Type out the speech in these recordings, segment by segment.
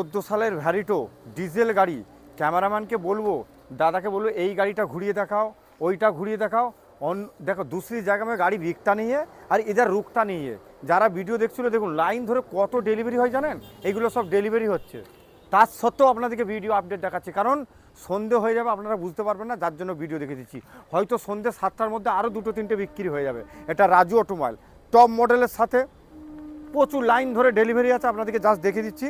14 সালের ভ্যারিটো ডিজেল গাড়ি। ক্যামেরাম্যানকে বলবো, দাদাকে বলবো এই গাড়িটা ঘুরিয়ে দেখাও, ওইটা ঘুরিয়ে দেখাও। দেখো दूसरी जगह में गाड़ी बिकता नहीं है আর इधर रुकता नहीं है। যারা ভিডিও দেখছিল দেখুন লাইন ধরে কত ডেলিভারি হয় জানেন, এগুলো সব ডেলিভারি হচ্ছে। তার সত্ত্বেও আপনাদেরকে ভিডিও আপডেট দেখাচ্ছি, কারণ সন্ধে হয়ে যাবে, আপনারা বুঝতে পারবেন না, যার জন্য ভিডিও দেখে দিচ্ছি। হয়তো সন্ধে 7টার মধ্যে আরও 2-3টে বিক্রি হয়ে যাবে। এটা রাজু অটোমোবাইল টপ মডেলের সাথে প্রচুর লাইন ধরে ডেলিভারি আছে, আপনাদেরকে জাস্ট দেখে দিচ্ছি।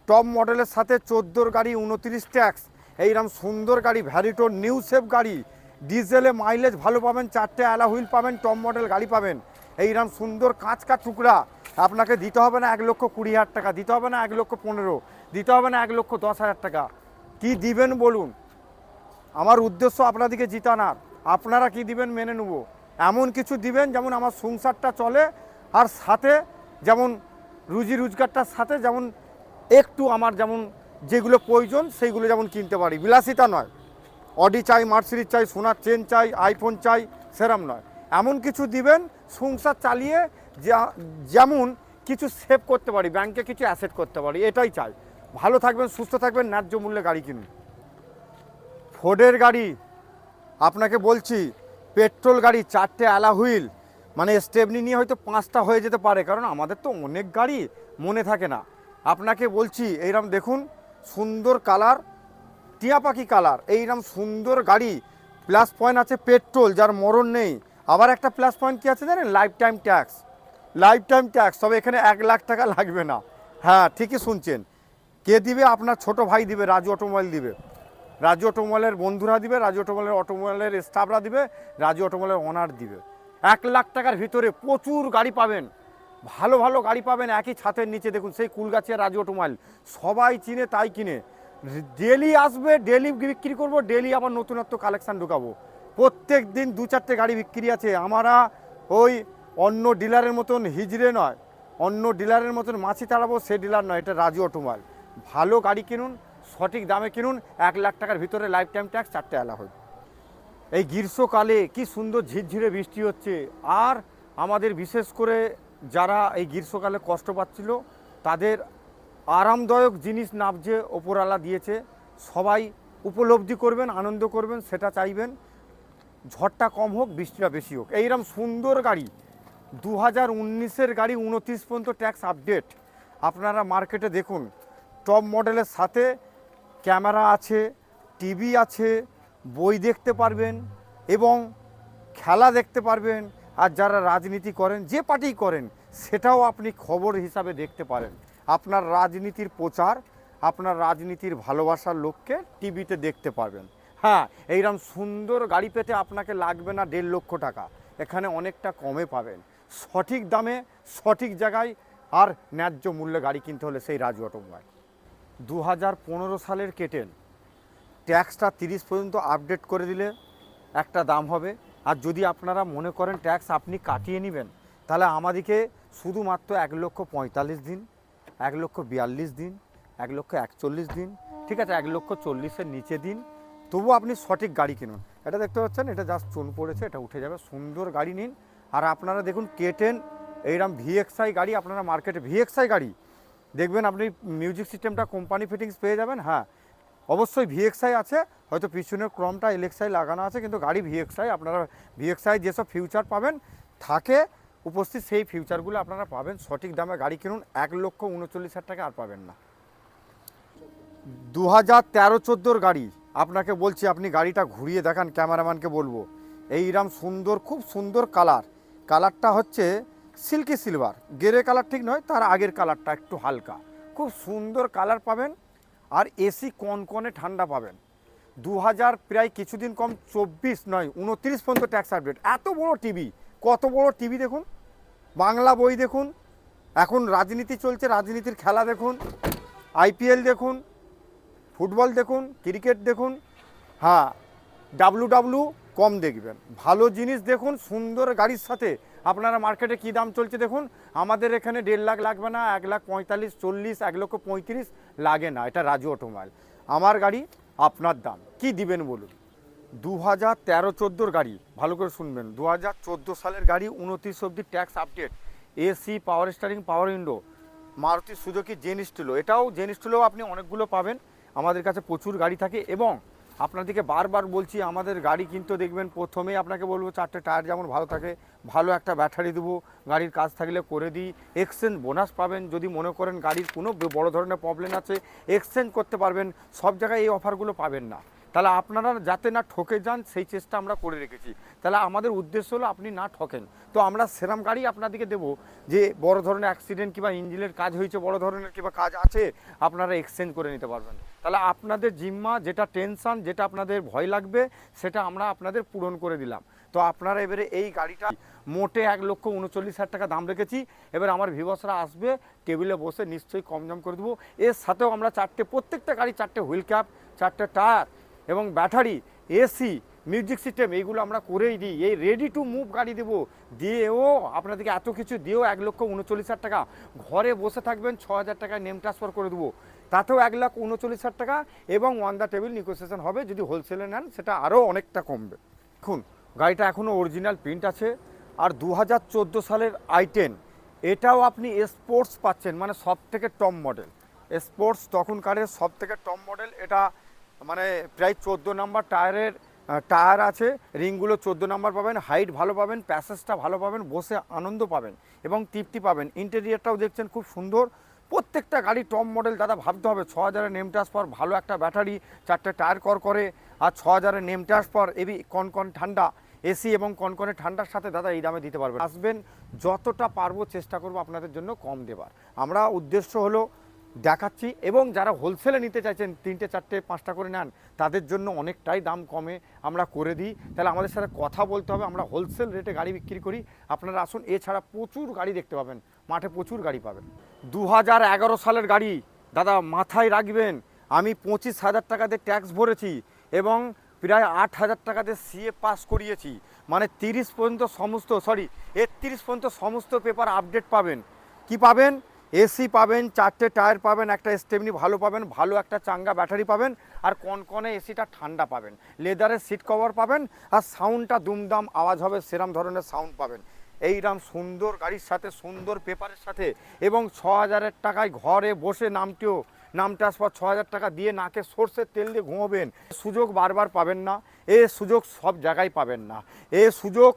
টপ মডেলের সাথে 14 গাড়ি 29 ট্যাক্স, এইরকম সুন্দর গাড়ি ভ্যারিটো নিউ শেপ গাড়ি, ডিজেলে মাইলেজ ভালো পাবেন, 4টে অ্যালা হুইল পাবেন, টপ মডেল গাড়ি পাবেন। এইরকম সুন্দর কাঁচকা টুকরা, আপনাকে দিতে হবে না 1,20,000 টাকা, দিতে হবে না 1,15,000, দিতে হবে না 1,10,000 টাকা। কি দিবেন বলুন? আমার উদ্দেশ্য আপনাদেরকে জিতানার, আপনারা কি দিবেন মেনে নেব। এমন কিছু দিবেন যেমন আমার সংসারটা চলে, আর সাথে যেমন রুজি রোজগারটার সাথে যেমন একটু আমার যেমন যেগুলো প্রয়োজন সেইগুলো যেমন কিনতে পারি, বিলাসিতা নয়। অডি চাই, মার্সিডিজ চাই, সোনার চেন চাই, আইফোন চাই, সেরম নয়। এমন কিছু দিবেন সংসার চালিয়ে যেমন কিছু সেভ করতে পারি, ব্যাংকে কিছু অ্যাসেট করতে পারি, এটাই চাই। ভালো থাকবেন, সুস্থ থাকবেন, ন্যায্য মূল্যে গাড়ি কিনুন। ফোর্ডের গাড়ি আপনাকে বলছি, পেট্রোল গাড়ি, 4টে অ্যালা হুইল, মানে স্টেপনি নিয়ে হয়তো 5টা হয়ে যেতে পারে, কারণ আমাদের তো অনেক গাড়ি মনে থাকে না। আপনাকে বলছি এইরকম দেখুন সুন্দর কালার, টিয়া পাখি কালার, এইরকম সুন্দর গাড়ি। প্লাস পয়েন্ট আছে পেট্রোল, যার মরণ নেই। আবার একটা প্লাস পয়েন্ট কী আছে জানেন? Life time tax. Life time tax, তবে এখানে 1,00,000 টাকা লাগবে না। হ্যাঁ, ঠিকই শুনছেন। কে দিবে? আপনার ছোট ভাই দিবে, রাজু অটোমোবাইল দিবে। রাজু অটোমোবাইলের বন্ধুরা দিবে, রাজু অটোমোবাইলের স্টাফরা দিবে, রাজু অটোমোবাইলের ওনার দিবে। 1,00,000 টাকার ভিতরে প্রচুর গাড়ি পাবেন, ভালো ভালো গাড়ি পাবেন একই ছাতের নিচে। দেখুন সেই কুলগাছিয়া রাজু অটোমোবাইল, সবাই চিনে তাই কিনে। ডেলি আসবে, ডেলি বিক্রি করবো, ডেলি আবার নতুনত্ব কালেকশান ঢুকাবো। প্রত্যেক দিন 2-4টে গাড়ি বিক্রি আছে। আমরা ওই অন্য ডিলারের মতন হিজড়ে নয়, অন্য ডিলারের মতন মাছি তাড়াবো সে ডিলার নয়, এটা রাজু অটোমোবাইল। ভালো গাড়ি কিনুন, সঠিক দামে কিনুন, 1,00,000 টাকার ভিতরে লাইফ টাইম ট্যাক্স, 4টে অ্যালা হুইল। এই গ্রীষ্মকালে কি সুন্দর ঝিরঝিরে বৃষ্টি হচ্ছে, আর আমাদের বিশেষ করে যারা এই গ্রীষ্মকালে কষ্ট পাচ্ছিল তাদের আরামদায়ক জিনিস নাবজে ওপরওয়ালা দিয়েছে। সবাই উপলব্ধি করবেন, আনন্দ করবেন, সেটা চাইবেন। ঝড়টা কম হোক, বৃষ্টিটা বেশি হোক। এইরকম সুন্দর গাড়ি 2019-এর গাড়ি 29 পর্যন্ত ট্যাক্স আপডেট। আপনারা মার্কেটে দেখুন, টপ মডেলের সাথে ক্যামেরা আছে, টিভি আছে, বই দেখতে পারবেন এবং খেলা দেখতে পারবেন। আর যারা রাজনীতি করেন, যে পার্টি করেন, সেটাও আপনি খবর হিসাবে দেখতে পারেন। আপনার রাজনীতির প্রচার, আপনার রাজনীতির ভালোবাসার লোককে টিভিতে দেখতে পারবেন। হ্যাঁ, এইরকম সুন্দর গাড়ি পেতে আপনাকে লাগবে না 1.5 লক্ষ টাকা, এখানে অনেকটা কমে পাবেন, সঠিক দামে, সঠিক জায়গায়, আর ন্যায্য মূল্যে গাড়ি কিনতে হলে সেই রাজু অটোমোবাইল। 2015 সালের কেটেন, ট্যাক্সটা 30 পর্যন্ত আপডেট করে দিলে একটা দাম হবে। আর যদি আপনারা মনে করেন ট্যাক্স আপনি কাটিয়ে নেবেন, তাহলে আমাদেরকে শুধুমাত্র 1,45,000 দিন, 1,42,000 দিন, 1,41,000 দিন, ঠিক আছে, 1,40,000-এর নিচে দিন, তবু আপনি সঠিক গাড়ি কিনুন। এটা দেখতে পাচ্ছেন, এটা জাস্ট চুন পড়েছে, এটা উঠে যাবে। সুন্দর গাড়ি নিন। আর আপনারা দেখুন কেটেন, এইরকম ভিএক্সআই গাড়ি, আপনারা মার্কেটে ভিএক্সআই গাড়ি দেখবেন, আপনি মিউজিক সিস্টেমটা কোম্পানি ফিটিংস পেয়ে যাবেন। হ্যাঁ, অবশ্যই ভিএক্সআই আছে, হয়তো পিছনের ক্রমটা এলএক্সআই লাগানো আছে, কিন্তু গাড়ি ভিএক্সআই। আপনারা ভিএক্সআই যেসব ফিউচার পাবেন থাকে উপস্থিত, সেই ফিউচারগুলো আপনারা পাবেন। সঠিক দামে গাড়ি কিনুন, 1,39,000 টাকা আর পাবেন না। 2013-14 গাড়ি আপনাকে বলছি, আপনি গাড়িটা ঘুরিয়ে দেখান, ক্যামেরাম্যানকে বলবো। এইরকম সুন্দর, খুব সুন্দর কালার, কালারটা হচ্ছে সিল্কি সিলভার, গেরে কালার ঠিক নয়, তার আগের কালারটা একটু হালকা, খুব সুন্দর কালার পাবেন। আর এসি কনকনে ঠান্ডা পাবেন। 2000 প্রায় কিছুদিন কম, 24 নয় 29 পর্যন্ত ট্যাক্স আপডেট। এত বড় টিভি, কত বড় টিভি দেখুন, বাংলা বই দেখুন, এখন রাজনীতি চলছে, রাজনীতির খেলা দেখুন, আইপিএল দেখুন, ফুটবল দেখুন, ক্রিকেট দেখুন। হ্যাঁ, ডাব্লু কম দেখবেন, ভালো জিনিস দেখুন। সুন্দর গাড়ির সাথে আপনারা মার্কেটে কী দাম চলছে দেখুন। আমাদের এখানে 1.5 লাখ লাগবে না, 1,45,000, 40, 1,35,000 লাগে না। এটা রাজু অটোমোবাইল, আমার গাড়ি, আপনার দাম। কি দিবেন বলুন? 2013-14 গাড়ি, ভালো করে শুনবেন, 2014 সালের গাড়ি 29 অবধি tax update, AC, power steering, power window, Maruti Suzuki Zen Estilo, এটাও জেন স্টিলো আপনি অনেকগুলো পাবেন, আমাদের কাছে প্রচুর গাড়ি থাকে। এবং আপনাদেরকে বারবার বলছি আমাদের গাড়ি কিন্তু দেখবেন প্রথমেই আপনাকে বলবো 4টে টায়ার যেমন ভালো থাকে, ভালো একটা ব্যাটারি দেবো, গাড়ির কাজ থাকলে করে দিই, এক্সচেঞ্জ বোনাস পাবেন, যদি মনে করেন গাড়ির কোনো বড় ধরনের প্রবলেম আছে এক্সচেঞ্জ করতে পারবেন। সব জায়গায় এই অফারগুলো পাবেন না, তাহলে আপনারা যাতে না ঠকে যান সেই চেষ্টা আমরা করে রেখেছি। তাহলে আমাদের উদ্দেশ্য হলো আপনি না ঠকেন। তো আমরা সেরাম গাড়ি আপনাদেরকে দেবো যে বড় ধরনের অ্যাক্সিডেন্ট কিংবা ইঞ্জিনের কাজ হয়েছে, বড় ধরনের কিংবা কাজ আছে, আপনারা এক্সচেঞ্জ করে নিতে পারবেন। তাহলে আপনাদের জিম্মা যেটা টেনশন, যেটা আপনাদের ভয় লাগবে, সেটা আমরা আপনাদের পূরণ করে দিলাম। তো আপনারা এবারে এই গাড়িটা মোটে 1,39,000 টাকা দাম রেখেছি। এবার আমার ভিউয়ার্সরা আসবে, টেবিলে বসে নিশ্চয়ই কম দাম করে দেবো। এর সাথেও আমরা প্রত্যেকটা গাড়ি 4টে হুইল ক্যাপ, 4টে টায়ার এবং ব্যাটারি, এসি, মিউজিক সিস্টেম এইগুলো আমরা করেই দিই। এই রেডি টু মুভ গাড়ি দেবো, দিয়েও আপনাদেরকে এত কিছু দিয়েও 1,39,000 টাকা, ঘরে বসে থাকবেন 6,000 টাকায় নেম ট্রান্সফার করে দেবো, তাতেও 1,39,000 টাকা। এবং অন দ্য টেবিল নেগোসিয়েশন হবে, যদি হোলসেলে নেন সেটা আরও অনেকটা কমবে। দেখুন গাড়িটা এখনও অরিজিনাল প্রিন্ট আছে, আর 2014 সালের i10, এটাও আপনি স্পোর্টস পাচ্ছেন, মানে সব থেকে টপ মডেল স্পোর্টস, তখনকারের সব থেকে টপ মডেল। এটা মানে প্রায় 14 নম্বর টায়ার আছে, রিংগুলো 14 নম্বর পাবেন, হাইট ভালো পাবেন, প্যাসেজটা ভালো পাবেন, বসে আনন্দ পাবেন এবং তৃপ্তি পাবেন। ইন্টেরিয়ারটাও দেখছেন খুব সুন্দর, প্রত্যেকটা গাড়ি টপ মডেল। দাদা ভাবতে হবে 6,000-এর নেম ট্রান্সফার, ভালো একটা ব্যাটারি, 4টে টায়ার করে, আর 6,000-এর নেম ট্রান্সফার, এবি কনকন ঠান্ডা এসি এবং কনকনে ঠান্ডার সাথে দাদা এই দামে দিতে পারবেন। আসবেন, যতটা পারবো চেষ্টা করবো আপনাদের জন্য কম দেবার। আমরা উদ্দেশ্য হলো দেখাচ্ছি, এবং যারা হোলসেলে নিতে চাইছেন 3টে 4টে 5টা করে নেন, তাদের জন্য অনেকটাই দাম কমে আমরা করে দিই। তাহলে আমাদের সাথে কথা বলতে হবে, আমরা হোলসেল রেটে গাড়ি বিক্রি করি, আপনারা আসুন। এছাড়া প্রচুর গাড়ি দেখতে পাবেন, মাঠে প্রচুর গাড়ি পাবেন। 2011 সালের গাড়ি দাদা, মাথায় রাখবেন আমি 25,000 টাকাতে ট্যাক্স ভরেছি এবং প্রায় 8,000 টাকাতে সিএ পাস করিয়েছি, মানে 31 পর্যন্ত সমস্ত পেপার আপডেট পাবেন। কি পাবেন? এসি পাবেন, 4টে টায়ার পাবেন, একটা স্টেপনি ভালো পাবেন, ভালো একটা চাঙ্গা ব্যাটারি পাবেন, আর কনকনে এসিটা ঠান্ডা পাবেন, লেদারের সিট কভার পাবেন, আর সাউন্ডটা দুমদাম আওয়াজ হবে, সেরম ধরনের সাউন্ড পাবেন। এইরকম সুন্দর গাড়ির সাথে, সুন্দর পেপারের সাথে, এবং 6,000 টাকায় ঘরে বসে নাম ট্রান্সফার 6,000 টাকা দিয়ে নাকে সর্ষের তেল দিয়ে ঘুমোবেন। সুযোগ বারবার পাবেন না, এ সুযোগ সব জায়গায় পাবেন না, এ সুযোগ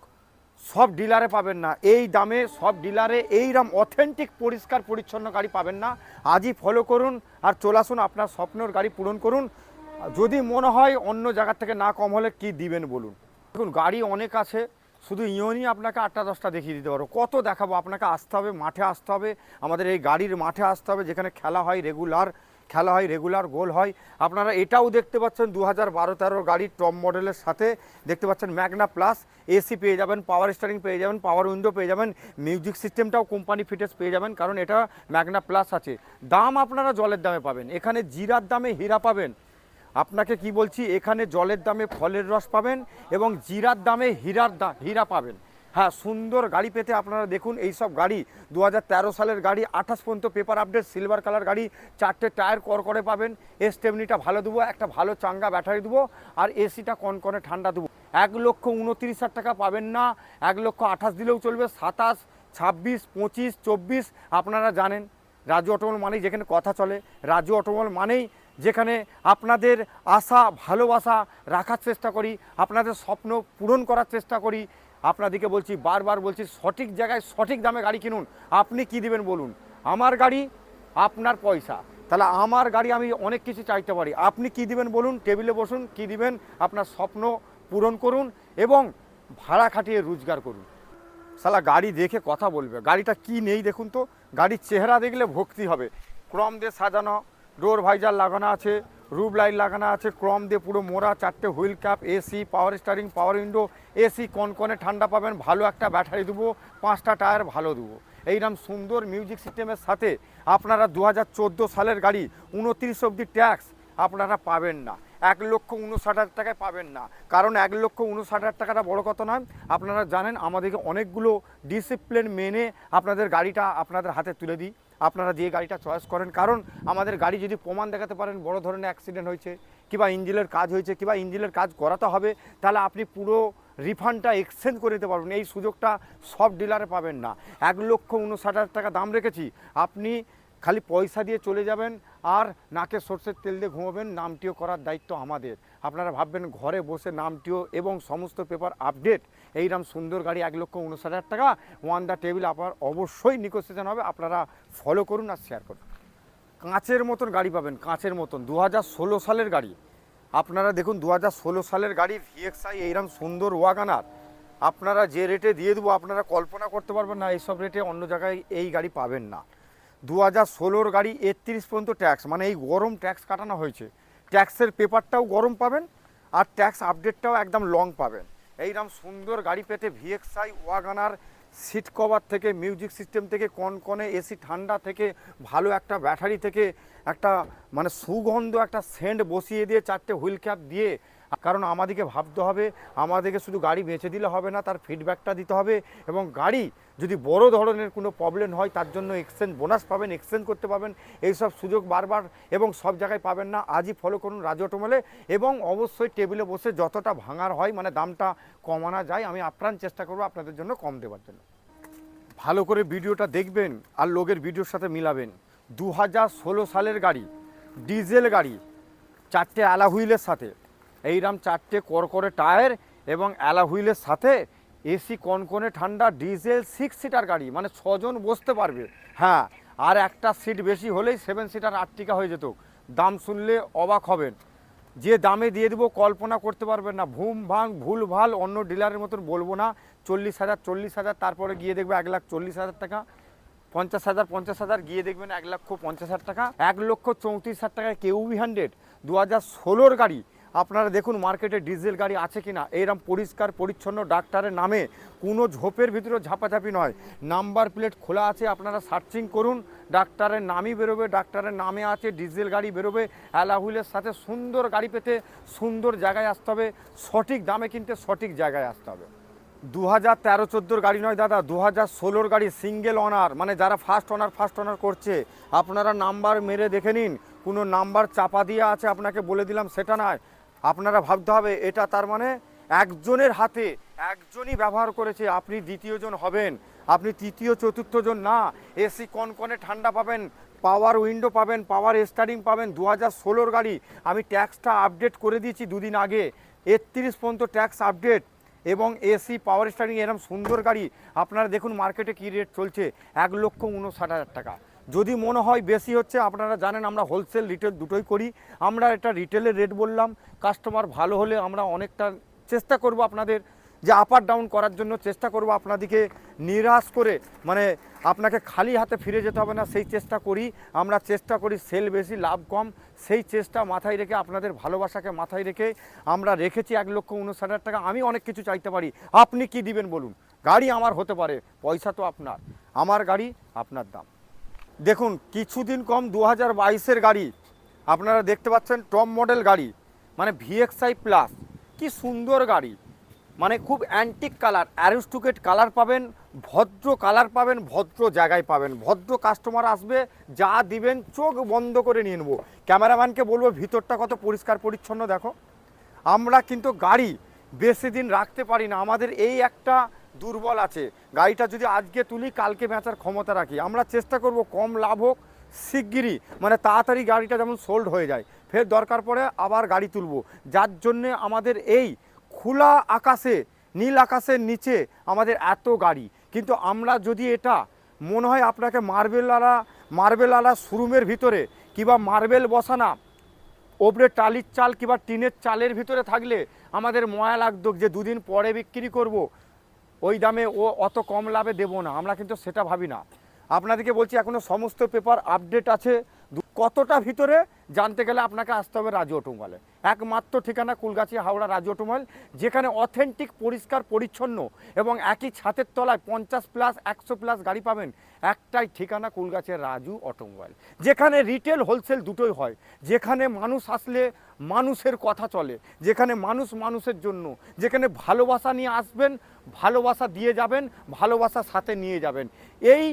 সব ডিলারে পাবেন না। এই দামে সব ডিলারে এইরকম অথেন্টিক পরিষ্কার পরিচ্ছন্ন গাড়ি পাবেন না। আজই ফলো করুন আর চলে আসুন, আপনার স্বপ্নের গাড়ি পূরণ করুন। যদি মনে হয় অন্য জায়গার থেকে না কম হলে কি দিবেন বলুন। দেখুন গাড়ি অনেক আছে, শুধু ইউনি আপনাকে 8টা 10টা দেখিয়ে দিতে পারবো, কত দেখাবো। আপনাকে আসতে হবে, মাঠে আসতে হবে, আমাদের এই গাড়ির মাঠে আসতে হবে, যেখানে খেলা হয় রেগুলার গোল হয়। আপনারা এটাও দেখতে পাচ্ছেন 2012-13 গাড়ি টপ মডেলের সাথে দেখতে পাচ্ছেন ম্যাগনা প্লাস, এসি পেয়ে যাবেন, পাওয়ার স্টিয়ারিং পেয়ে যাবেন, পাওয়ার উইন্ডো পেয়ে যাবেন, মিউজিক সিস্টেমটাও কোম্পানি ফিটেজ পেয়ে যাবেন, কারণ এটা ম্যাগনা প্লাস আছে। দাম আপনারা জলের দামে পাবেন, এখানে জিরার দামে হীরা পাবেন। আপনাকে কি বলছি, এখানে জলের দামে ফলের রস পাবেন এবং জিরার দামে হীরা পাবেন। হ্যাঁ, সুন্দর গাড়ি পেতে আপনারা দেখুন এই সব গাড়ি 2013 সালের গাড়ি, 28 পর্যন্ত পেপার আপডেট, সিলভার কালার গাড়ি, 4টে টায়ার করে পাবেন, স্টেপনিটা ভালো দেবো, একটা ভালো চাঙ্গা ব্যাটারি দেবো, আর এসিটা কনকনে ঠান্ডা দেবো। 1,29,000 টাকা পাবেন না, 1,28,000 দিলেও চলবে, 27, 26, 25, 24 আপনারা জানেন। রাজু অটোমোবাইল মানেই যেখানে কথা চলে, রাজু অটোমোবাইল মানেই যেখানে আপনাদের আশা ভালোবাসা রাখার চেষ্টা করি, আপনাদের স্বপ্ন পূরণ করার চেষ্টা করি। আপনাদেরকে বলছি, বারবার বলছি, সঠিক জায়গায় সঠিক দামে গাড়ি কিনুন। আপনি কি দিবেন বলুন? আমার গাড়ি, আপনার পয়সা। তাহলে আমার গাড়ি আমি অনেক কিছু চাইতে পারি, আপনি কি দিবেন বলুন? টেবিলে বসুন, কি দিবেন? আপনার স্বপ্ন পূরণ করুন এবং ভাড়া খাটিয়ে রোজগার করুন। শালা গাড়ি দেখে কথা বলবে, গাড়িটা কি নেই দেখুন তো। গাড়ির চেহারা দেখলে ভক্তি হবে। ক্রম দিয়ে সাজানো, ডোর ভাইজার লাগানো আছে, রুফ লাইট লাগানো আছে, ক্রম দিয়ে পুরো মোড়া, 4টে wheel cap, AC, power steering, power window, AC কনকনে ঠান্ডা পাবেন, ভালো একটা ব্যাটারি দেবো, 5টা টায়ার ভালো দেবো। এইরকম সুন্দর মিউজিক সিস্টেমের সাথে আপনারা 2014 সালের গাড়ি 29 অবধি ট্যাক্স আপনারা পাবেন না, 1,59,000 টাকায় পাবেন না। কারণ 1,59,000 টাকাটা বড় কথা নয়, আপনারা জানেন আমাদেরকে অনেকগুলো ডিসিপ্লিন মেনে আপনাদের গাড়িটা আপনাদের হাতে তুলে দিই, আপনারা যে গাড়িটা চয়েস করেন। কারণ আমাদের গাড়ি যদি প্রমাণ দেখাতে পারেন বড় ধরনের অ্যাক্সিডেন্ট হয়েছে কিংবা ইঞ্জিনের কাজ হয়েছে কিংবা ইঞ্জিনের কাজ করাতে হবে, তাহলে আপনি পুরো রিফান্ডটা এক্সচেঞ্জ করে দিতে পারবেন। এই সুযোগটা সব ডিলারে পাবেন না। 1,59,000 টাকা দাম রেখেছি, আপনি খালি পয়সা দিয়ে চলে যাবেন আর নাকে সর্ষের তেল দিয়ে ঘুমাবেন, নামটিও করার দায়িত্ব আমাদের। আপনারা ভাববেন ঘরে বসে নামটিও এবং সমস্ত পেপার আপডেট এইরকম সুন্দর গাড়ি 1,59,000 টাকা ওয়ান দ্য টেবিল আপনার অবশ্যই নেগোসিয়েশন হবে। আপনারা ফলো করুন আর শেয়ার করুন। কাঁচের মতন গাড়ি পাবেন, কাঁচের মতন 2016 সালের গাড়ি। আপনারা দেখুন 2016 সালের গাড়ি ভিএক্সআই এইরকম সুন্দর ওয়াগানার আপনারা যে রেটে দিয়ে দেবো আপনারা কল্পনা করতে পারবেন না, এইসব রেটে অন্য জায়গায় এই গাড়ি পাবেন না। 2016 গাড়ি 31 পর্যন্ত ট্যাক্স, মানে এই গরম ট্যাক্স কাটানো হয়েছে, ট্যাক্সের পেপারটাও গরম পাবেন আর ট্যাক্স আপডেটটাও একদম লং পাবেন। এইরকম সুন্দর গাড়ি পেতে ভিএক্সআই ওয়াগানার সিট কভার থেকে মিউজিক সিস্টেম থেকে কনকনে এসি ঠান্ডা থেকে ভালো একটা ব্যাটারি থেকে একটা মানে সুগন্ধ একটা সেন্ট বসিয়ে দিয়ে 4টে হুইল ক্যাপ দিয়ে, কারণ আমাদেরকে ভাবতে হবে, আমাদেরকে শুধু গাড়ি বেচে দিলে হবে না, তার ফিডব্যাকটা দিতে হবে। এবং গাড়ি যদি বড় ধরনের কোনো প্রবলেম হয় তার জন্য এক্সচেঞ্জ বোনাস পাবেন, এক্সচেঞ্জ করতে পাবেন। এইসব সুযোগ বারবার এবং সব জায়গায় পাবেন না। আজই ফলো করুন রাজু অটোমোবাইলে এবং অবশ্যই টেবিলে বসে যতটা ভাঙার হয় মানে দামটা কমানো যায় আমি আপ্রাণ চেষ্টা করবো আপনাদের জন্য কম দেওয়ার জন্য। ভালো করে ভিডিওটা দেখবেন আর লোকের ভিডিওর সাথে মিলাবেন। 2016 সালের গাড়ি, ডিজেল গাড়ি, 4টে অ্যালা হুইলের সাথে, এইরকম 4টে করকরে টায়ার এবং অ্যালা হুইলের সাথে এসি কনকনে ঠান্ডা ডিজেল 6 সিটার গাড়ি, মানে 6 জন বসতে পারবে। হ্যাঁ, আর একটা সিট বেশি হলেই 7 সিটার আর্টিকা হয়ে যেত। দাম শুনলে অবাক হবেন, যে দামে দিয়ে দেবো কল্পনা করতে পারবেন না। ভুম ভাং ভুল ভাল অন্য ডিলারের মতন বলবো না। 40,000 তারপরে গিয়ে দেখবে 1,40,000 টাকা, 50,000 গিয়ে দেখবেন 1,50,000 টাকা, 1,34,000 টাকায় কেউবি 100 2016 গাড়ি। আপনারা দেখুন মার্কেটে ডিজেল গাড়ি আছে কিনা, এইরকম পরিষ্কার পরিচ্ছন্ন ডাক্তারের নামে, কোনো ঝোপের ভিতরে ঝাপাঝাপি নয়, নাম্বার প্লেট খোলা আছে, আপনারা সার্চিং করুন, ডাক্তারের নামই বেরোবে, ডাক্তারের নামে আছে ডিজেল গাড়ি বেরোবে। অ্যালা হুইলের সাথে সুন্দর গাড়ি পেতে সুন্দর জায়গায় আসতে হবে, সঠিক দামে কিনতে সঠিক জায়গায় আসতে হবে। 2013-14 গাড়ি নয় দাদা, 2016 গাড়ি সিঙ্গেল অনার, মানে যারা ফার্স্ট অনার করছে আপনারা নাম্বার মেরে দেখে নিন, কোনো নাম্বার চাপা দিয়ে আছে আপনাকে বলে দিলাম সেটা নয়। আপনারা ভাবতে হবে এটা তার মানে একজনের হাতে একজনই ব্যবহার করেছে, আপনি দ্বিতীয় জন হবেন, আপনি তৃতীয় চতুর্থ জন না। এসি কনকনে ঠান্ডা পাবেন, পাওয়ার উইন্ডো পাবেন, পাওয়ার স্টারিং পাবেন। 2016 গাড়ি, আমি ট্যাক্সটা আপডেট করে দিয়েছি দুদিন আগে, 31 পর্যন্ত ট্যাক্স আপডেট এবং এসি পাওয়ার স্টারিং এরকম সুন্দর গাড়ি। আপনারা দেখুন মার্কেটে কী রেট চলছে, 1,59,000 টাকা। যদি মনে হয় বেশি হচ্ছে, আপনারা জানেন আমরা হোলসেল রিটেল দুটোই করি, আমরা এটা রিটেলের রেট বললাম। কাস্টমার ভালো হলে আমরা অনেকটা চেষ্টা করব আপনাদের যে আপ আর ডাউন করার জন্য চেষ্টা করব, আপনাদেরকে নিরাশ করে মানে আপনাকে খালি হাতে ফিরে যেতে হবে না, সেই চেষ্টা করি আমরা। চেষ্টা করি সেল বেশি লাভ কম, সেই চেষ্টা মাথায় রেখে আপনাদের ভালোবাসাকে মাথায় রেখে আমরা রেখেছি 1,59,000 টাকা। আমি অনেক কিছু চাইতে পারি, আপনি কি দিবেন বলুন? গাড়ি আমার হতে পারে, পয়সা তো আপনার, আমার গাড়ি আপনার দাম। দেখুন কিছুদিন কম 2022-এর গাড়ি আপনারা দেখতে পাচ্ছেন, টপ মডেল গাড়ি, মানে ভিএক্সআই প্লাস, কি সুন্দর গাড়ি, মানে খুব অ্যান্টিক কালার, অ্যারিস্টোক্রেট কালার পাবেন, ভদ্র কালার পাবেন, ভদ্র জায়গায় পাবেন, ভদ্র কাস্টমার আসবে, যা দিবেন চোখ বন্ধ করে নিয়ে নেবো। ক্যামেরাম্যানকে বলবো ভিতরটা কত পরিষ্কার পরিচ্ছন্ন দেখো। আমরা কিন্তু গাড়ি বেশি দিন রাখতে পারি না, আমাদের এই একটা দুর্বল আছে, গাড়িটা যদি আজকে তুলি কালকে বেচার ক্ষমতা রাখি। আমরা চেষ্টা করব কম লাভ হোক, শিগগিরই মানে তাড়াতাড়ি গাড়িটা যেমন সোল্ড হয়ে যায়, ফের দরকার পড়ে আবার গাড়ি তুলব। যার জন্যে আমাদের এই খোলা আকাশে, নীল আকাশের নিচে আমাদের এত গাড়ি। কিন্তু আমরা যদি এটা মনে হয় আপনাকে মার্বেলওয়ালা শোরুমের ভিতরে কিংবা মার্বেল বসানা ওপরে টালির চাল কিংবা টিনের চালের ভিতরে থাকলে আমাদের ময়া লাগতো যে দুদিন পরে বিক্রি করব, ওই দামে ও অত কম লাভে দেবো না, আমরা কিন্তু সেটা ভাবি না। আপনাদেরকে বলছি এখনও সমস্ত পেপার আপডেট আছে। কতটা ভিতরে জানতে গেলে আপনাকে আসতে হবে রাজু অটোমোবাইলে। একমাত্র ঠিকানা কুলগাছি হাওড়া রাজু অটোমোবাইল, যেখানে অথেন্টিক পরিষ্কার পরিচ্ছন্ন এবং একই ছাদের তলায় 50+ 100+ গাড়ি পাবেন। একটাই ঠিকানা কুলগাছের রাজু অটোমোবাইল, যেখানে রিটেল হোলসেল দুটোই হয়, যেখানে মানুষ আসলে মানুষের কথা চলে, যেখানে মানুষ মানুষের জন্য, যেখানে ভালোবাসা নিয়ে আসবেন, ভালোবাসা দিয়ে যাবেন, ভালোবাসার সাথে নিয়ে যাবেন। এই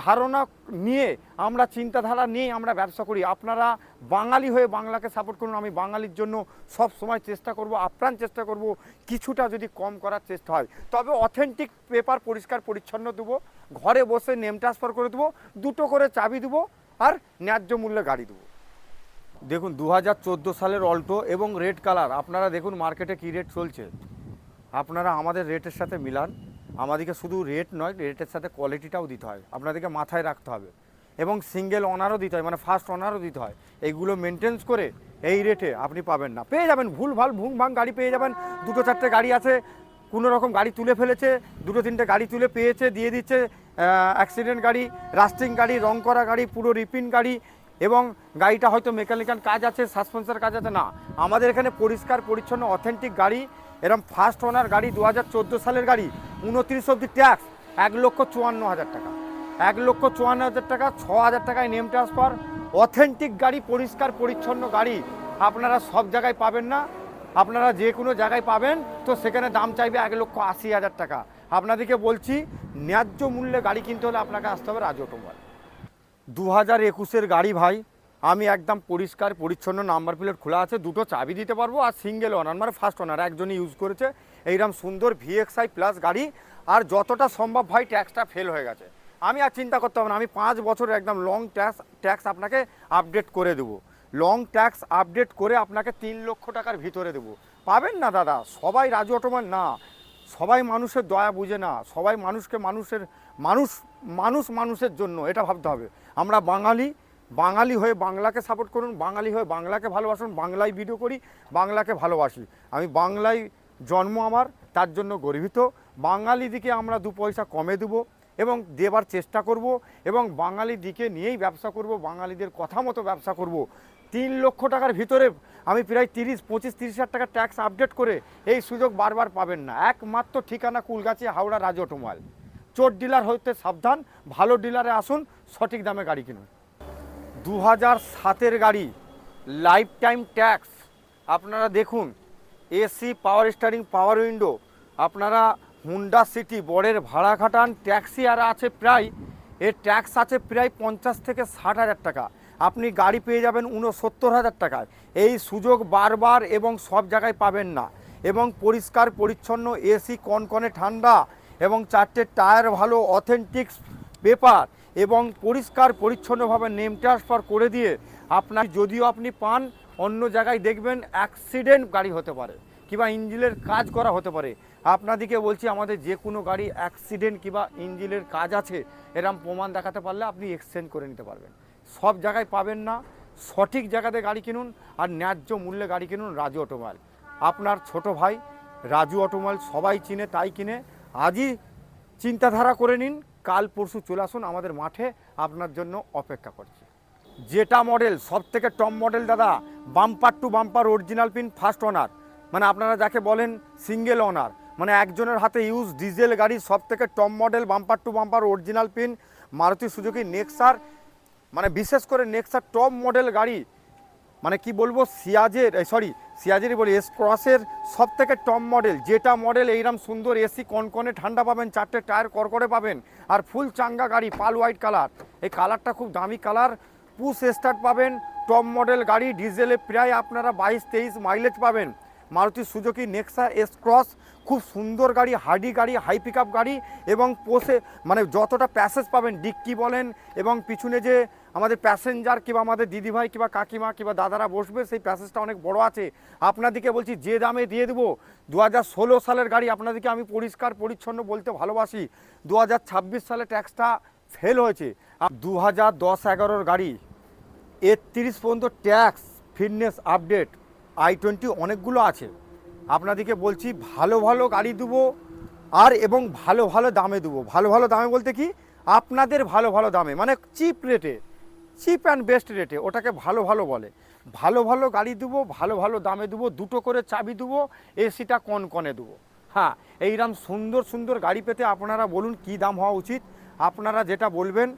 ধারণা নিয়ে আমরা চিন্তাধারা নিয়ে আমরা ব্যবসা করি। আপনারা বাঙালি হয়ে বাংলাকে সাপোর্ট করুন। আমি বাঙালির জন্য সব সময় চেষ্টা করব, আপ্রাণ চেষ্টা করব, কিছুটা যদি কম করার চেষ্টা হয় তবে অথেন্টিক পেপার পরিষ্কার পরিচ্ছন্ন দেবো। ঘরে বসে নেম ট্রান্সফার করে দেবো, দুটো করে চাবি দেবো আর ন্যায্য মূল্যে গাড়ি দেবো। দেখুন 2014 সালের অল্টো এবং রেড কালার, আপনারা দেখুন মার্কেটে কী রেট চলছে। আপনারা আমাদের রেটের সাথে মিলান। আমাদেরকে শুধু রেট নয়, রেটের সাথে কোয়ালিটিটাও দিতে হয়, আপনাদেরকে মাথায় রাখতে হবে। এবং সিঙ্গেল অনারও দিতে হয়, মানে ফার্স্ট অনারও দিতে হয়। এইগুলো মেনটেন্স করে এই রেটে আপনি পাবেন না, পেয়ে যাবেন ভুল ভাল ভুং ভাং গাড়ি পেয়ে যাবেন। দুটো চারটে গাড়ি আছে, কোনো রকম গাড়ি তুলে ফেলেছে, দুটো তিনটে গাড়ি তুলে পেয়েছে, দিয়ে দিচ্ছে অ্যাক্সিডেন্ট গাড়ি, রাস্টিং গাড়ি, রং করা গাড়ি, পুরো রিপিন গাড়ি, এবং গাড়িটা হয়তো মেকানিক্যাল কাজ আছে, সাসপেন্সের কাজ আছে। না, আমাদের এখানে পরিষ্কার পরিচ্ছন্ন অথেন্টিক গাড়ি, এরকম ফার্স্ট ওনার গাড়ি, 2014 সালের গাড়ি, 29 অবধি ট্যাক্স, 1,54,000 টাকা, 1,54,000 টাকা, 6,000 টাকায় নেম ট্রান্সফার। অথেন্টিক গাড়ি, পরিষ্কার পরিচ্ছন্ন গাড়ি আপনারা সব জায়গায় পাবেন না। আপনারা যে কোনো জায়গায় পাবেন তো সেখানে দাম চাইবে 1,80,000 টাকা। আপনাদেরকে বলছি ন্যায্য মূল্যে গাড়ি কিনতে হলে আপনাকে আসতে হবে রাজু অটোমোবাইল। 2021-এর গাড়ি ভাই, আমি একদম পরিষ্কার পরিচ্ছন্ন, নাম্বার প্লেট খোলা আছে, দুটো চাবি দিতে পারবো, আর সিঙ্গেল ওনার মানে ফার্স্ট ওনার একজনই ইউজ করেছে। এইরকম সুন্দর VXI প্লাস গাড়ি, আর যতটা সম্ভব ভাই ট্যাক্সটা ফেল হয়ে গেছে, আমি আর চিন্তা করতে হবে না, আমি 5 বছরের একদম লং ট্যাক্স আপনাকে আপডেট করে দেবো। লং ট্যাক্স আপডেট করে আপনাকে 3 লক্ষ টাকার ভিতরে দেবো। পাবেন না দাদা, সবাই রাজু অটোমোবাইল না, সবাই মানুষের দয়া বুঝে না, সবাই মানুষকে মানুষের জন্য এটা ভাবতে হবে। আমরা বাঙালি হয়ে বাংলাকে সাপোর্ট করুন, বাঙালি হয়ে বাংলাকে ভালোবাসুন, বাংলায় ভিডিও করি, বাংলাকে ভালোবাসি। আমি বাংলায় জন্ম আমার, তার জন্য গর্বিত। বাঙালি দিকে আমরা 2 পয়সা কমে দেবো এবং দেবার চেষ্টা করব, এবং বাঙালি দিকে নিয়েই ব্যবসা করব, বাঙালিদের কথা মতো ব্যবসা করব। 3 লক্ষ টাকার ভিতরে আমি প্রায় 25-30 হাজার টাকা ট্যাক্স আপডেট করে এই সুযোগ বারবার পাবেন না। একমাত্র ঠিকানা কুলগাছি, হাওড়া, রাজু অটোমোবাইল। চোর ডিলার হতে সাবধান, ভালো ডিলারে আসুন, সঠিক দামে গাড়ি কিনুন। 2007-এর গাড়ি, লাইফ টাইম ট্যাক্স, আপনারা দেখুন, AC, power steering, power window, আপনারা হুন্ডা সিটি বড়ের ভাড়া খাটান, ট্যাক্সি আর আছে প্রায়, এর ট্যাক্স আছে প্রায় 50 থেকে 60 হাজার টাকা, আপনি গাড়ি পেয়ে যাবেন 69,000 টাকায়। এই সুযোগ বারবার এবং সব জায়গায় পাবেন না। এবং পরিষ্কার পরিচ্ছন্ন এসি, কনকনে ঠান্ডা, এবং 4টে টায়ার ভালো, অথেন্টিক পেপার, এবং পরিষ্কার পরিচ্ছন্নভাবে নেম ট্রান্সফার করে দিয়ে আপনার, যদিও আপনি পান, অন্য জায়গায় দেখবেন অ্যাক্সিডেন্ট গাড়ি হতে পারে কিংবা ইঞ্জিনের কাজ করা হতে পারে। আপনাদেরকে বলছি, আমাদের যে কোনো গাড়ি অ্যাক্সিডেন্ট কিংবা ইঞ্জিনের কাজ আছে এরম প্রমাণ দেখাতে পারলে আপনি এক্সচেঞ্জ করে নিতে পারবেন। সব জায়গায় পাবেন না, সঠিক জায়গাতে গাড়ি কিনুন আর ন্যায্য মূল্যে গাড়ি কিনুন রাজু অটোমোবাইল। আপনার ছোট ভাই রাজু অটোমোবাইল সবাই চিনে, তাই কিনে আজই চিন্তাধারা করে নিন, কাল পরশু চলে আসুন আমাদের মাঠে, আপনার জন্য অপেক্ষা করছি। যেটা মডেল সব থেকে টপ মডেল দাদা, bumper to bumper original pin, first owner, মানে আপনারা যাকে বলেন সিঙ্গেল ওনার, মানে একজনের হাতে ইউজ ডিজেল গাড়ি, সব থেকে top model, bumper to bumper original pin, Maruti Suzuki নেক্সার, মানে বিশেষ করে নেক্সার টপ মডেল গাড়ি, মানে কি বলবো, সিয়াজেরই বলি, এস ক্রসের সব থেকে টপ মডেল। যেটা মডেল এইরকম সুন্দর এসি, কনকনে ঠান্ডা পাবেন, 4টে টায়ার করকরে পাবেন, আর ফুল চাঙ্গা গাড়ি, পাল হোয়াইট কালার, এই কালারটা খুব দামি কালার, পুশ স্টার্ট পাবেন, টপ মডেল গাড়ি, ডিজেলে প্রায় আপনারা 22-23 মাইলেজ পাবেন। Maruti Suzuki Nexa S cross, খুব সুন্দর গাড়ি, হার্ডি গাড়ি, হাই পিক আপ গাড়ি, এবং মানে যতটা প্যাসেজ পাবেন, ডিক্কি বলেন, এবং পিছনে যে আমাদের প্যাসেঞ্জার কিংবা আমাদের দিদিভাই কিংবা কাকিমা কিংবা দাদারা বসবে, সেই প্যাসেজটা অনেক বড় আছে। আপনাদেরকে বলছি যে দামে দিয়ে দেবো, 2016 সালের গাড়ি, আপনাদেরকে আমি পরিষ্কার পরিচ্ছন্ন বলতে ভালোবাসি। 2026 সালে ট্যাক্সটা ফেল হয়েছে। 2010-11 গাড়ি, 31 পর্যন্ত ট্যাক্স, ফিটনেস আপডেট, i20 অনেকগুলো আছে। আপনাদেরকে বলছি ভালো ভালো গাড়ি দেবো, আর এবং ভালো ভালো দামে দেবো। ভালো ভালো দামে বলতে কি, আপনাদের ভালো ভালো দামে, মানে চিপ রেটে, চিপ অ্যান্ড বেস্ট রেটে, ওটাকে ভালো ভালো বলে। ভালো ভালো গাড়ি দেবো, ভালো ভালো দামে দেবো, দুটো করে চাবি দেবো, এসিটা কনকনে দেবো। হ্যাঁ, এইরকম সুন্দর সুন্দর গাড়ি পেতে আপনারা বলুন কী দাম হওয়া উচিত, আপনারা যেটা বলবেন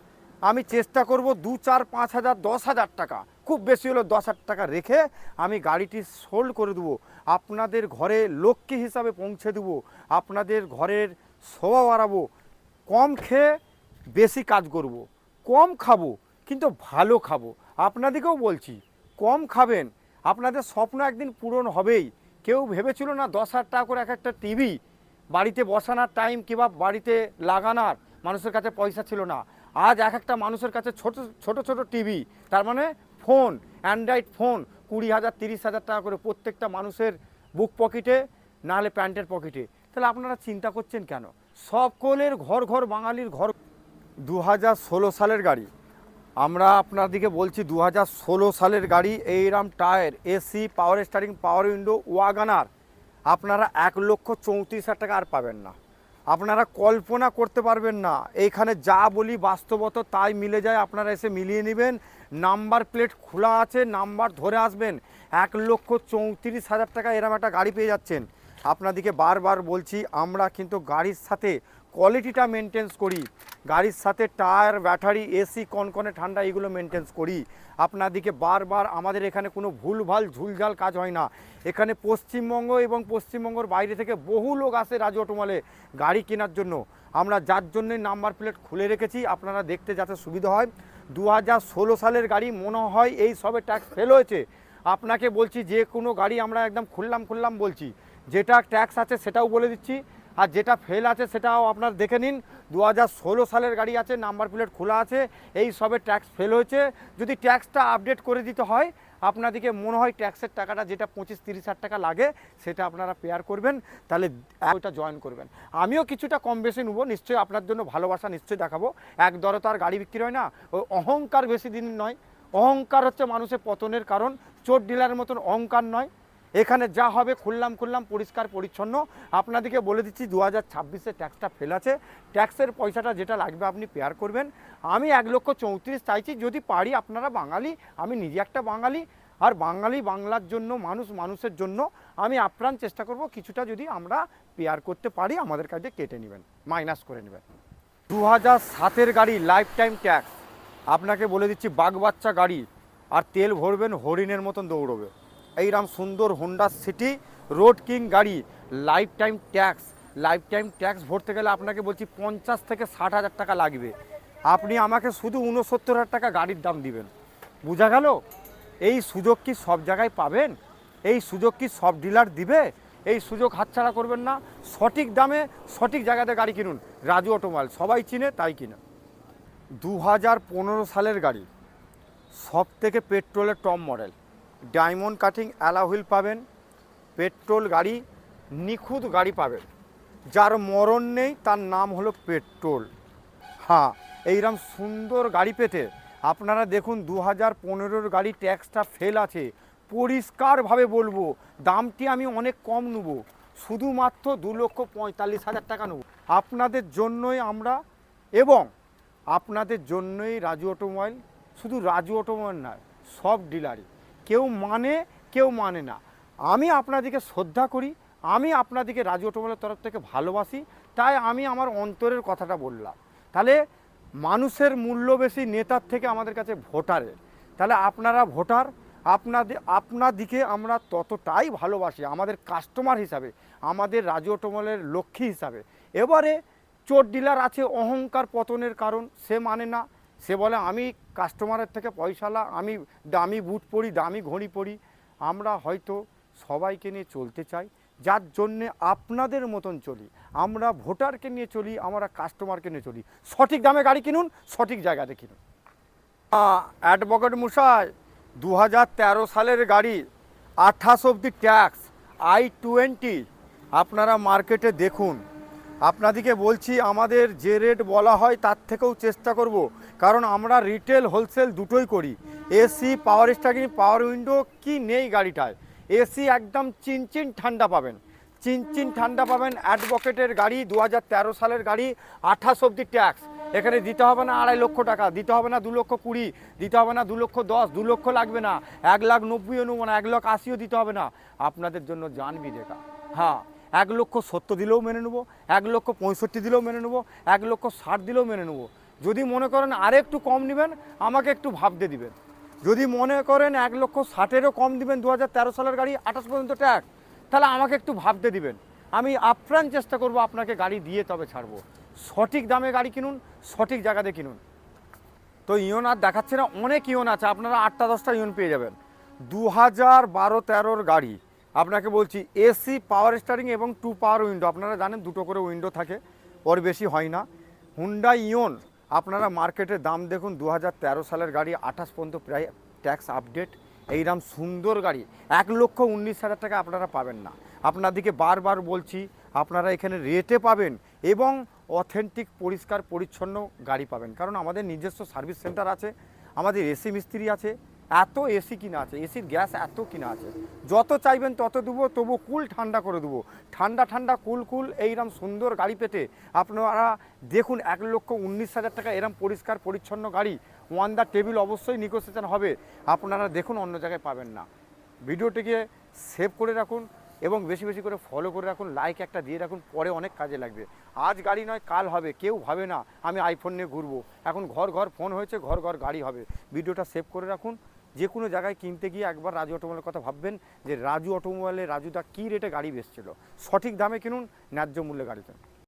আমি চেষ্টা করব 2, 4, 5 হাজার, 10 হাজার টাকা, খুব বেশি হলো 10 হাজার টাকা রেখে আমি গাড়িটি সোল্ড করে দেবো, আপনাদের ঘরে লক্ষ্মী হিসাবে পৌঁছে দেবো, আপনাদের ঘরের শোভা বাড়াবো। কম খেয়ে বেশি কাজ করব, কম খাবো কিন্তু ভালো খাবো। আপনাদেরকেও বলছি কম খাবেন, আপনাদের স্বপ্ন একদিন পূরণ হবেই। কেউ ভেবেছিল না 10 হাজার টাকা করে এক একটা টিভি বাড়িতে বসানোর টাইম কিংবা বাড়িতে লাগানোর মানুষের কাছে পয়সা ছিল না। আজ এক একটা মানুষের কাছে ছোট ছোট ছোট টিভি, তার মানে ফোন, অ্যান্ড্রয়েড ফোন 20,000 30,000 টাকা করে প্রত্যেকটা মানুষের বুক পকেটে, নাহলে প্যান্টের পকেটে। তাহলে আপনারা চিন্তা করছেন কেন? সকলের ঘর ঘর বাঙালির ঘর। 2016 সালের গাড়ি, আমরা আপনাদেরকে বলছি 2016 সালের গাড়ি, এইরাম tyre, AC, power steering, power window, WagonR, আপনারা 1,34,000 টাকা আর পাবেন না। আপনারা কল্পনা করতে পারবেন না। এইখানে যা বলি বাস্তবত তাই মিলে যায়, আপনারা এসে মিলিয়ে নেবেন। নাম্বার প্লেট খোলা আছে, নাম্বার ধরে আসবেন। 1,34,000 টাকা এরম একটা গাড়ি পেয়ে যাচ্ছেন। আপনাদেরকে বারবার বলছি, আমরা কিন্তু গাড়ির সাথে কোয়ালিটিটা মেনটেন্স করি, গাড়ির সাথে টায়ার, ব্যাটারি, এসি, কনকনে ঠান্ডা এগুলো মেনটেন্স করি। আপনাদেরকে বারবার, আমাদের এখানে কোনো ভুলভাল ঝুলঝাল কাজ হয় না। এখানে পশ্চিমবঙ্গ এবং পশ্চিমবঙ্গের বাইরে থেকে বহু লোক আসে রাজু অটোমলে গাড়ি কেনার জন্য। আমরা যার জন্যই নাম্বার প্লেট খুলে রেখেছি, আপনারা দেখতে যাতে সুবিধা হয়। 2016 সালের গাড়ি, মনে হয় এই সবে ট্যাক্স ফেল হয়েছে। আপনাকে বলছি, যে কোনো গাড়ি আমরা একদম খুললাম বলছি, যেটা ট্যাক্স আছে সেটাও বলে দিচ্ছি, আর যেটা ফেল আছে সেটাও আপনার দেখে নিন। 2016 সালের গাড়ি আছে, নাম্বার প্লেট খোলা আছে, এই সবে ট্যাক্স ফেল হয়েছে। যদি ট্যাক্সটা আপডেট করে দিতে হয়, আপনাদেরকে মনে হয় ট্যাক্সের টাকাটা যেটা 25-30 হাজার টাকা লাগে সেটা আপনারা পেয়ার করবেন, তাহলে ওইটা জয়েন করবেন। আমিও কিছুটা কম বেশি নেবো, নিশ্চয়ই আপনার জন্য ভালোবাসা নিশ্চয়ই দেখাবো। এক দরে তো আর গাড়ি বিক্রি হয় না, ওই অহংকার বেশি দিন নয়। অহংকার হচ্ছে মানুষের পতনের কারণ, চোর ডিলারের মতন অহংকার নয়। এখানে যা হবে খুললাম পরিষ্কার পরিচ্ছন্ন। আপনাদেরকে বলে দিচ্ছি 2026-এ ট্যাক্সটা ফেল আছে, ট্যাক্সের পয়সাটা যেটা লাগবে আপনি পেয়ার করবেন। আমি 1,34,000 চাইছি, যদি পারি। আপনারা বাঙালি, আমি নিজে একটা বাঙালি, আর বাঙালি বাংলার জন্য, মানুষ মানুষের জন্য আমি আপ্রাণ চেষ্টা করব কিছুটা যদি আমরা পেয়ার করতে পারি, আমাদের কাছে কেটে নেবেন, মাইনাস করে নেবেন। 2007-এর গাড়ি, লাইফ টাইম ট্যাক্স। আপনাকে বলে দিচ্ছি, বাঘবাচ্চা গাড়ি, আর তেল ভরবেন হরিণের মতন দৌড়বে। এইরকম সুন্দর হোন্ডা সিটি রোড কিং গাড়ি, life time tax. Life time tax ভরতে গেলে আপনাকে বলছি 50 থেকে 60,000 টাকা লাগবে। আপনি আমাকে শুধু 69,000 টাকা গাড়ির দাম দিবেন। বোঝা গেল? এই সুযোগ কি সব জায়গায় পাবেন? এই সুযোগ কি সব ডিলার দিবে? এই সুযোগ হাতছাড়া করবেন না। সঠিক দামে সঠিক জায়গাতে গাড়ি কিনুন। রাজু অটোমোবাইল সবাই চিনে, তাই কিনা। 2015 সালের গাড়ি, সব থেকে পেট্রোলের top model, diamond cutting alloy wheel পাবেন। পেট্রোল গাড়ি, নিখুঁত গাড়ি পাবেন, যার মরণ নেই, তার নাম হলো পেট্রোল। হ্যাঁ, এইরকম সুন্দর গাড়ি পেতে আপনারা দেখুন, 2015-র গাড়ি, ট্যাক্সটা ফেল আছে। পরিষ্কারভাবে বলবো, দামটি আমি অনেক কম নেব, শুধুমাত্র 2,45,000 টাকা নেব আপনাদের জন্যই আমরা, এবং আপনাদের জন্যই রাজু অটোমোবাইল। শুধু রাজু অটোমোবাইল নয়, সব ডিলারই, কেউ মানে কেউ মানে না। আমি আপনাদেরকে শ্রদ্ধা করি, আমি আপনাদেরকে রাজু অটোমোবাইলের তরফ থেকে ভালোবাসি, তাই আমি আমার অন্তরের কথাটা বললাম। তাহলে মানুষের মূল্য বেশি নেতার থেকে আমাদের কাছে ভোটারের। তাহলে আপনারা ভোটার, আপনাদিকে আমরা ততটাই ভালোবাসি আমাদের কাস্টমার হিসাবে, আমাদের রাজু অটোমোবাইলের লক্ষ্মী হিসাবে। এবারে চোর ডিলার আছে, অহংকার পতনের কারণ, সে মানে না। সে বলে আমি কাস্টমারের থেকে পয়সালা, আমি দামি বুট পরি, দামি ঘড়ি পরি। আমরা হয়তো সবাইকে নিয়ে চলতে চাই, যার জন্যে আপনাদের মতন চলি। আমরা ভোটারকে নিয়ে চলি, আমরা কাস্টমারকে নিয়ে চলি। সঠিক দামে গাড়ি কিনুন, সঠিক জায়গাতে কিনুন। অ্যাডভোকেট মশাই, 2013 সালের গাড়ি, 28 অবধি ট্যাক্স, i20। আপনারা মার্কেটে দেখুন। আপনাদেরকে বলছি, আমাদের যে রেট বলা হয় তার থেকেও চেষ্টা করব, কারণ আমরা রিটেল হোলসেল দুটোই করি। AC, power steering, power window কি নেই গাড়িটায়। এসি একদম চিনচিন ঠান্ডা পাবেন, চিনচিন ঠান্ডা পাবেন। অ্যাডভোকেটের গাড়ি, 2013 সালের গাড়ি, 28 অবধি ট্যাক্স। এখানে দিতে হবে না 2.5 লক্ষ টাকা, দিতে হবে না 2,20,000, দিতে হবে না 2,10,000, 2 লক্ষ লাগবে না, 1,90,000 নেবো না, 1,80,000 দিতে হবে না। আপনাদের জন্য জানবি দেখা। হ্যাঁ, 1,70,000 দিলেও মেনে নেবো, 1,65,000 দিলেও মেনে নেবো, 1,60,000 দিলেও মেনে নেবো। যদি মনে করেন আর একটু কম নেবেন, আমাকে একটু ভাবতে দিবেন। যদি মনে করেন 1,60,000-এরও কম দিবেন, 2013 সালের গাড়ি, 28 পর্যন্ত ট্যাক্স, তাহলে আমাকে একটু ভাবতে দিবেন। আমি আপ্রাণ চেষ্টা করব আপনাকে গাড়ি দিয়ে তবে ছাড়বো। সঠিক দামে গাড়ি কিনুন, সঠিক জায়গাতে কিনুন। তো ইয়ন আর দেখাচ্ছে না, অনেক ইয়ন আছে, আপনারা 8টা-10টা ইয়ন পেয়ে যাবেন। 2012-13-র গাড়ি, আপনাকে বলছি, এসি, পাওয়ার স্টারিং এবং 2 পাওয়ার উইন্ডো। আপনারা জানেন 2টো করে উইন্ডো থাকে, ওর বেশি হয় না। হুন্ডা ইয়ন আপনারা মার্কেটে দাম দেখুন 2013 সালের গাড়ি 28 পর্যন্ত প্রায় ট্যাক্স আপডেট, এইরকম সুন্দর গাড়ি 1,19,000 টাকা আপনারা পাবেন না। আপনাদেরকে বারবার বলছি আপনারা এখানে রেটে পাবেন এবং অথেন্টিক পরিষ্কার পরিচ্ছন্ন গাড়ি পাবেন, কারণ আমাদের নিজস্ব সার্ভিস সেন্টার আছে, আমাদের এসি মিস্ত্রি আছে, এত এসি কিনা আছে, এসির গ্যাস এত কিনা আছে, যত চাইবেন তত দেবো, তবু কুল ঠান্ডা করে দেবো, ঠান্ডা ঠান্ডা কুল কুল এইরকম সুন্দর গাড়ি পেতে আপনারা দেখুন 1,19,000 টাকা এরম পরিষ্কার পরিচ্ছন্ন গাড়ি ওয়ান দ্য টেবিল অবশ্যই নেগোসিয়েশন হবে, আপনারা দেখুন অন্য জায়গায় পাবেন না। ভিডিওটিকে সেভ করে রাখুন এবং বেশি বেশি করে ফলো করে রাখুন, লাইক একটা দিয়ে রাখুন, পরে অনেক কাজে লাগবে। আজ গাড়ি নয় কাল হবে, কেউ ভাবে না আমি আইফোন নিয়ে ঘুরবো, এখন ঘর ঘর ফোন হয়েছে, ঘর ঘর গাড়ি হবে। ভিডিওটা সেভ করে রাখুন, যে কোনো জায়গায় কিনতে গিয়ে একবার রাজু অটোমোবাইলের কথা ভাববেন যে রাজু অটোমোবাইলে রাজুদা কী রেটে গাড়ি বেচছিল, সঠিক দামে কিনুন, ন্যায্য মূল্যে গাড়ি কিনুন।